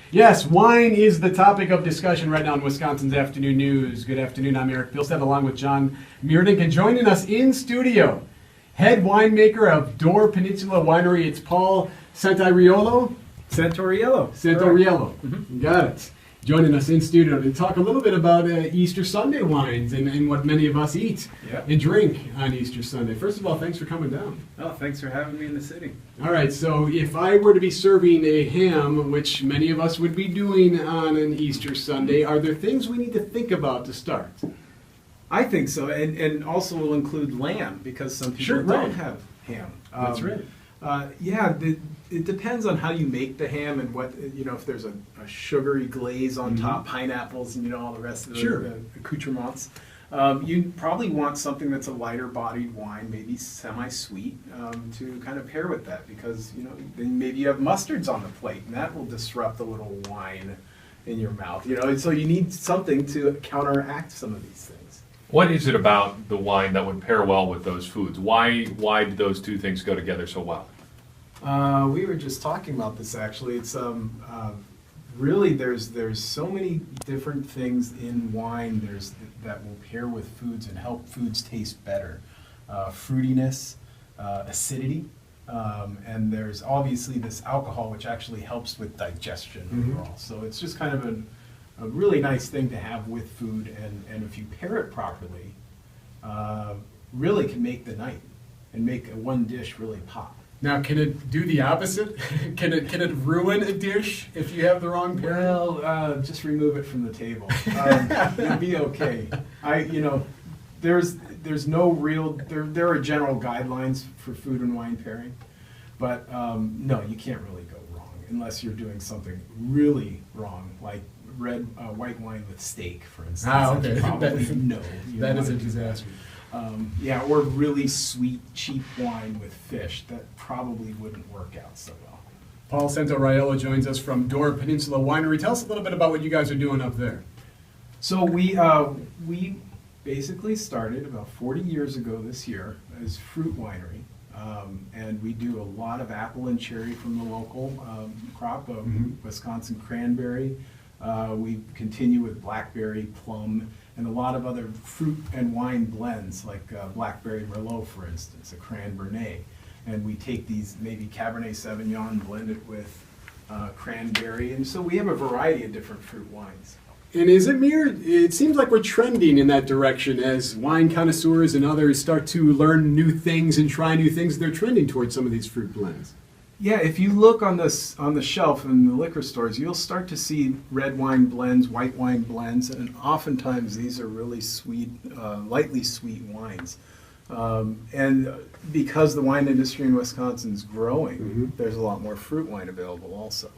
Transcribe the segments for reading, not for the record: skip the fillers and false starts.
Yes, wine is the topic of discussion right now in Wisconsin's Afternoon News. Good afternoon, I'm Eric Bilstead along with John Meerdink, and joining us in studio, head winemaker of Door Peninsula Winery, it's Paul Santoriello. Santoriello. You got it. Joining us in studio to talk a little bit about Easter Sunday wines and what many of us eat and drink on Easter Sunday. First of all, thanks for coming down. Oh, thanks for having me in the city. All right, so if I were to be serving a ham, which many of us would be doing on an Easter Sunday, are there things we need to think about to start? I think so, and also will include lamb, because some people don't have ham. That's right. It depends on how you make the ham and what, if there's a sugary glaze on top, pineapples, and all the rest of the accoutrements. You probably want something that's a lighter bodied wine, maybe semi-sweet, to kind of pair with that, because then maybe you have mustards on the plate, and that will disrupt a little wine in your mouth. And so you need something to counteract some of these things. What is it about the wine that would pair well with those foods? Why do those two things go together so well? We were just talking about this actually. It's really there's so many different things in wine that will pair with foods and help foods taste better. Fruitiness, acidity, and there's obviously this alcohol which actually helps with digestion overall. So it's just kind of a really nice thing to have with food, and if you pair it properly, really can make the night and make one dish really pop. Now, can it do the opposite? Can it ruin a dish if you have the wrong pairing? Well, just remove it from the table. You'll be okay. There's no real. There are general guidelines for food and wine pairing, but no, you can't really go wrong unless you're doing something really wrong, like white wine with steak, for instance. Okay. That is a disaster. Or really sweet, cheap wine with fish. That probably wouldn't work out so well. Paul Santoriello joins us from Door Peninsula Winery. Tell us a little bit about what you guys are doing up there. So we basically started about 40 years ago this year as fruit winery, and we do a lot of apple and cherry from the local crop of Wisconsin cranberry. We continue with blackberry, plum, and a lot of other fruit and wine blends, like blackberry Merlot, for instance, a cran-Bernet. And we take these maybe Cabernet Sauvignon, blend it with cranberry, and so we have a variety of different fruit wines. And is it mirrored? It seems like we're trending in that direction as wine connoisseurs and others start to learn new things and try new things. They're trending towards some of these fruit blends. Yeah, if you look on the shelf in the liquor stores, you'll start to see red wine blends, white wine blends, and oftentimes these are really sweet, lightly sweet wines. And because the wine industry in Wisconsin is growing, there's a lot more fruit wine available also.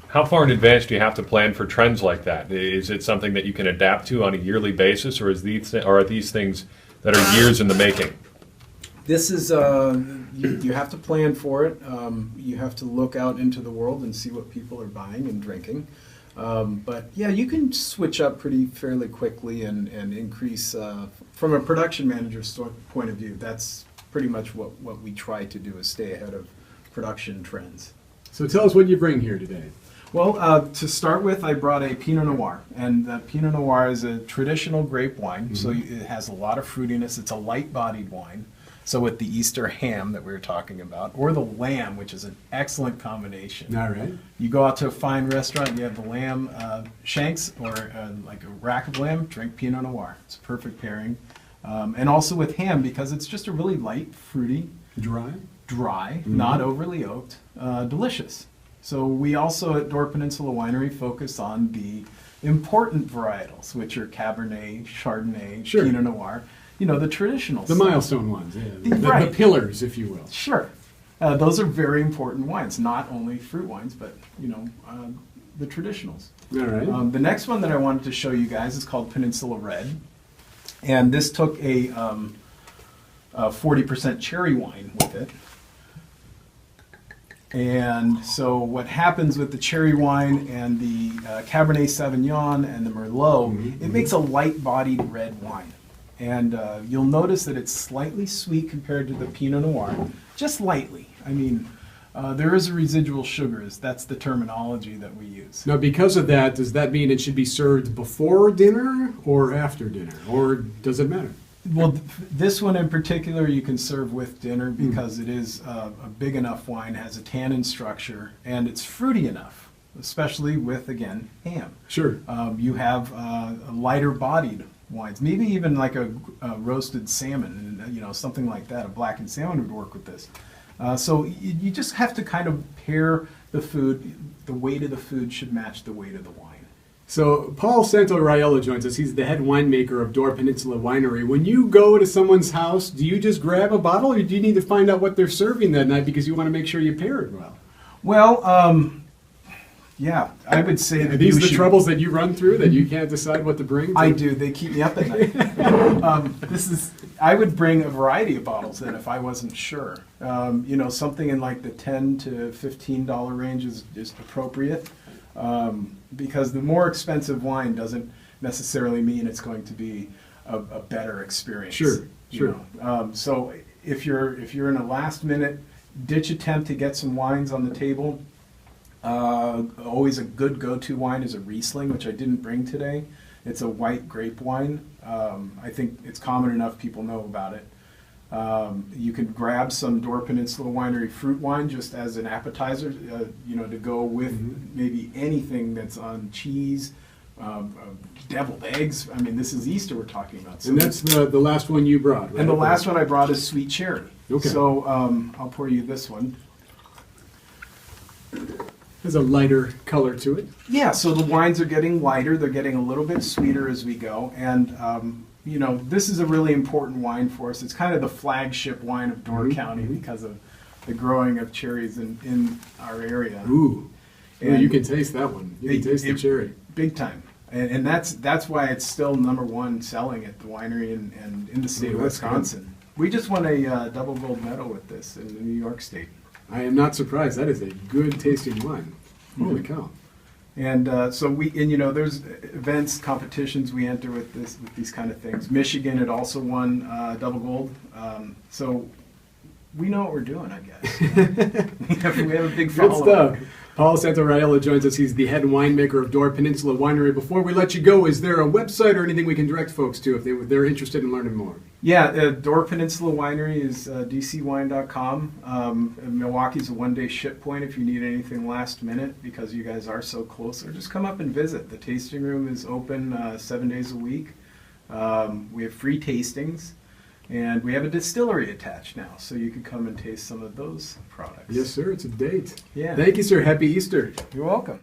How far in advance do you have to plan for trends like that? Is it something that you can adapt to on a yearly basis, or are these things that are years in the making? This is, you have to plan for it. You have to look out into the world and see what people are buying and drinking. But yeah, you can switch up fairly quickly and increase, from a production manager's point of view, that's pretty much what we try to do, is stay ahead of production trends. So tell us what you bring here today. Well, to start with, I brought a Pinot Noir, and the Pinot Noir is a traditional grape wine, so it has a lot of fruitiness. It's a light-bodied wine. So with the Easter ham that we were talking about, or the lamb, which is an excellent combination. All right. You go out to a fine restaurant, and you have the lamb shanks, or like a rack of lamb, drink Pinot Noir. It's a perfect pairing. And also with ham, because it's just a really light, fruity, dry, not overly oaked, delicious. So we also at Door Peninsula Winery focus on the important varietals, which are Cabernet, Chardonnay, Pinot Noir. The traditionals. The milestone ones, the pillars, if you will. Sure. Those are very important wines, not only fruit wines, but, the traditionals. All right. The next one that I wanted to show you guys is called Peninsula Red. And this took a 40% cherry wine with it. And so what happens with the cherry wine and the Cabernet Sauvignon and the Merlot, it makes a light-bodied red wine. And you'll notice that it's slightly sweet compared to the Pinot Noir, just lightly. I mean, There is a residual sugar. That's the terminology that we use. Now, because of that, does that mean it should be served before dinner or after dinner, or does it matter? Well, this one in particular you can serve with dinner because it is a big enough wine, has a tannin structure, and it's fruity enough, especially with, again, ham. Sure. You have lighter bodied wines, maybe even like a roasted salmon, and something like that. A blackened salmon would work with this. So you just have to kind of pair the food. The weight of the food should match the weight of the wine. So Paul Santoriello joins us. He's the head winemaker of Door Peninsula Winery. When you go to someone's house, do you just grab a bottle, or do you need to find out what they're serving that night because you want to make sure you pair it well? Well, yeah, I would say that Are these the troubles that you run through, that you can't decide what to bring? I do. They keep me up at night. I would bring a variety of bottles then if I wasn't sure. Something in like the $10 to $15 range is appropriate. Because the more expensive wine doesn't necessarily mean it's going to be a better experience. Sure. So if you're in a last minute ditch attempt to get some wines on the table, always a good go-to wine is a Riesling, which I didn't bring today. It's a white grape wine. I think it's common enough people know about it. You can grab some Door Peninsula Winery fruit wine just as an appetizer, to go with maybe anything that's on cheese, deviled eggs. I mean, this is Easter we're talking about. So and that's the last one you brought, right? And the last one I brought is sweet cherry. Okay. So I'll pour you this one. There's a lighter color to it. Yeah, so the wines are getting lighter. They're getting a little bit sweeter as we go. And this is a really important wine for us. It's kind of the flagship wine of Door County because of the growing of cherries in our area. Ooh. And you can taste that one. You can taste the cherry. Big time. And that's why it's still #1 selling at the winery and in the state of Wisconsin. We just won a double gold medal with this in New York State. I am not surprised. That is a good tasting wine. Holy cow. And there's events, competitions we enter with these kind of things. Michigan had also won double gold. So we know what we're doing, I guess. We have a big following. Good stuff. Paul Santoriello joins us. He's the head winemaker of Door Peninsula Winery. Before we let you go, is there a website or anything we can direct folks to if they're interested in learning more? Yeah, Door Peninsula Winery is dcwine.com. Milwaukee's a one-day ship point if you need anything last minute because you guys are so close. Or just come up and visit. The tasting room is open 7 days a week. We have free tastings. And we have a distillery attached now, so you can come and taste some of those products. Yes, sir. It's a date. Yeah. Thank you, sir. Happy Easter. You're welcome.